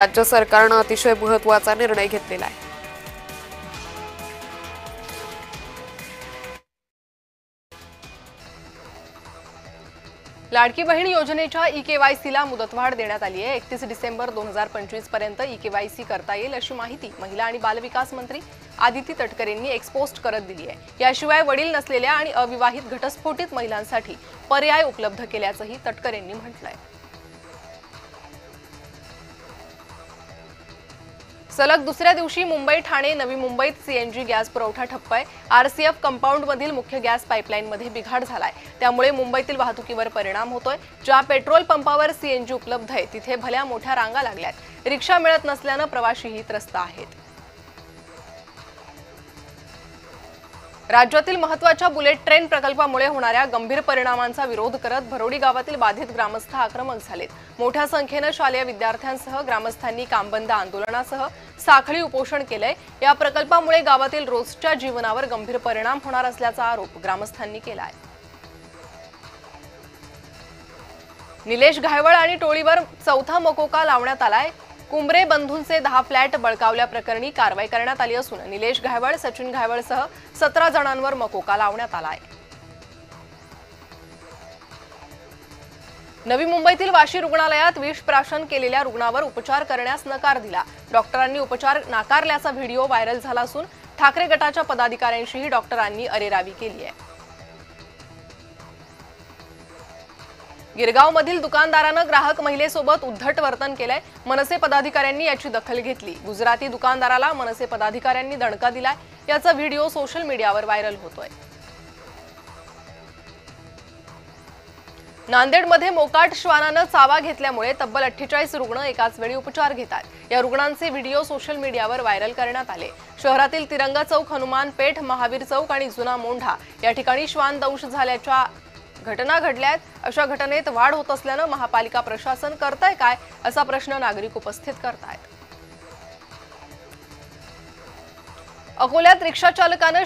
राज्य सरकारने अतिशय महत्त्वाचा निर्णय घेतलेला आहे। लाडकी बहीण योजनेच्या ई-केवायसीला मुदतवाढ देण्यात आली आहे। 31 डिसेंबर 2025 पर्यंत ई-केवायसी करता येईल अशी माहिती महिला आणि बालविकास मंत्री आदिती तटकरे यांनी एक्सपोस्ट करत दिली आहे। याशिवाय वडील नसलेल्या आणि अविवाहित घटस्फोटित महिलांसाठी पर्याय उपलब्ध केल्याचंही तटकरे यांनी म्हटलंय। सलग दुसऱ्या दिवशी मुंबई ठाणे नवी मुंबईत सीएनजी गॅस पुरवठा ठप्प आहे। आरसीएफ कंपाऊंडमधील मुख्य गॅस पाईपलाईनमध्ये बिघाड झालाय, त्यामुळे मुंबईतील वाहतुकीवर परिणाम होतोय। ज्या पेट्रोल पंपावर सीएनजी उपलब्ध आहे तिथे भल्या मोठ्या रांगा लागल्यात। रिक्षा मिळत नसल्याने प्रवाशीही त्रस्त आहेत। राज्यातील महत्त्वाच्या बुलेट ट्रेन प्रकल्पामुळे होणाऱ्या गंभीर परिणामांचा विरोध करत भरोडी गावातील बाधित ग्रामस्थ आक्रमक झालेत। मोठ्या संख्येने शालेय विद्यार्थ्यांसह ग्रामस्थांनी कामबंद आंदोलनासह साखळी उपोषण केलंय। या प्रकल्पामुळे गावातील रोजच्या जीवनावर गंभीर परिणाम होणार असल्याचा आरोप ग्रामस्थांनी केलाय। निलेश घायवळ आणि टोळीवर चौथा मकोका लावण्यात आलाय। कुंबरे बंधूंचे 10 फ्लॅट बळकावल्याप्रकरणी कारवाई करण्यात आली असून निलेश घायवळ, सचिन घायवळसह 17 जणांवर मकोका लावण्यात आलाय। नवी मुंबईतील वाशी रुग्णालयात विष प्राशन केलेल्या रुग्णावर उपचार करण्यास नकार दिला। डॉक्टरांनी उपचार नाकारल्याचा व्हिडिओ व्हायरल झाला असून ठाकरे गटाच्या पदाधिकाऱ्यांशीही डॉक्टरांनी अरेरावी केली आहे। गिरगावमधील दुकानदारानं ग्राहक महिलेसोबत उद्धट वर्तन केलंय। मनसे पदाधिकाऱ्यांनी याची दखल घेतली। गुजराती दुकानदाराला मनसे पदाधिकाऱ्यांनी दणका दिलाय। याचा व्हिडिओ सोशल मीडियावर व्हायरल होतोय। नांदेडमध्ये मोकाट श्वानानं चावा घेतल्यामुळे तब्बल 48 रुग्ण एकाच वेळी उपचार घेतात। या रुग्णांचे व्हिडिओ सोशल मीडियावर व्हायरल करण्यात आले। शहरातील तिरंगा चौक, हनुमान पेठ, महावीर चौक आणि जुना मोंढा या ठिकाणी श्वान दंश झाल्याच्या घटना घडल्यात। अशा घटनेत वाढ होत असल्याने महापालिका प्रशासन करतंय काय असा प्रश्न नागरिक उपस्थित करतायत। अकोल्यात रिक्षा चालकानं